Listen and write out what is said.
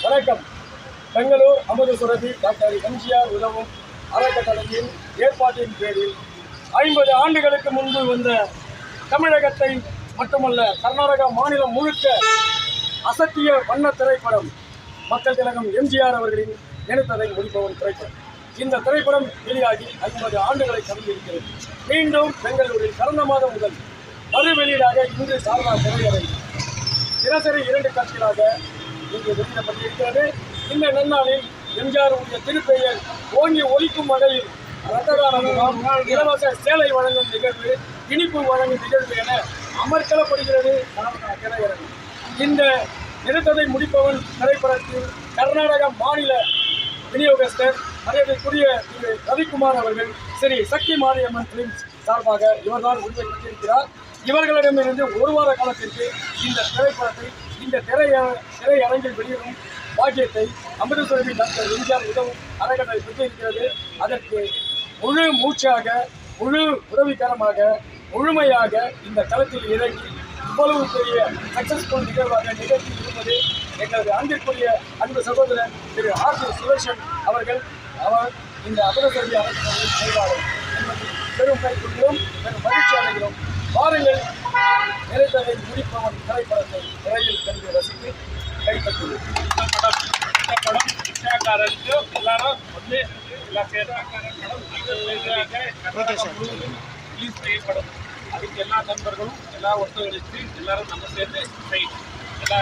வணக்கம். பெங்களூர் அமுத சுரபி டாக்டர் எம்ஜிஆர் உதவும் அறக்கட்டளையின் ஏற்பாட்டின் பேரில் 50 ஆண்டுகளுக்கு முன்பு வந்த தமிழகத்தை மட்டுமல்ல கர்நாடகா மாநிலம் முழுக்க அசத்திய வண்ண திரைப்படம் மக்கள் திலகம் எம்ஜிஆர் அவர்களின் நினைத்ததை முடிப்பவன் திரைப்படம். இந்த திரைப்படம் வெளியாகி 50 ஆண்டுகளை கடந்திருக்கிறது. மீண்டும் பெங்களூரில் கடந்த மாதம் முதல் மறு வெளியீடாக இன்று சாரதா திரையரங்கில் தினசரி 2 காட்சிகளாக இன்று வெளியிடப்பட்டிருக்கிறது. இந்த நன்னாளில் எம்ஜிஆருடைய திருப்பெயர் ஓங்கி ஒலிக்கும் வகையில் ரத்ததான முகாம், இலவச சேலை வழங்கும் நிகழ்வு, இனிப்பு வழங்கும் நிகழ்வு என அமர்த்தப்படுகிறது சாரதா திரையரங்கு. இந்த நினைத்ததை முடிப்பவன் திரைப்படத்தில் கர்நாடக மாநில விநியோகஸ்தர் மரியாதைக்குரிய திரு ரவிக்குமார் அவர்கள் ஸ்ரீ சக்தி மாரியம்மன் பிலிம்ஸ் சார்பாக இவர்தான் உரிமை பெற்றிருக்கிறார். இவர்களிடமிருந்து ஒரு வார காலத்திற்கு இந்த திரைப்படத்தை இந்த திரையரங்கில் வெளியிடும் பாக்கியத்தை அமுத சுரபி டாக்டர் எம்ஜிஆர் உதவும் அறக்கட்டளை பெற்றிருக்கிறது. அதற்கு முழு மூச்சாக, முழு உதவிகரமாக, முழுமையாக இந்த களத்தில் இறங்கி இவ்வளவு பெரிய சக்சஸ்ஃபுல் நிகழ்வாக நிகழ்த்தி இருப்பது எங்களது அன்பிற்குரிய அன்பு சகோதரர் திரு ஆர் சி சுரேஷன் அவர்கள். அவர் இந்த அமுத சுரபி அறக்கட்டளையின் செயலாளர் என்பதை பெரும் கை கொள்கிறோம், பெரும் மகிழ்ச்சி அடைகிறோம். வாருங்கள், நினைத்ததை முடிப்பவன் திரைப்படத்தை திரையில் கண்டு ரசித்து கைப்பற்றுவோம். இந்த படம் இசைக்காரருக்கு எல்லாரும் வந்து எல்லாம் ரிலீஸ் செய்யப்படும். அதுக்கு எல்லா நண்பர்களும் எல்லா ஒத்துழைத்து எல்லாரும் நம்ம சேர்ந்து எல்லா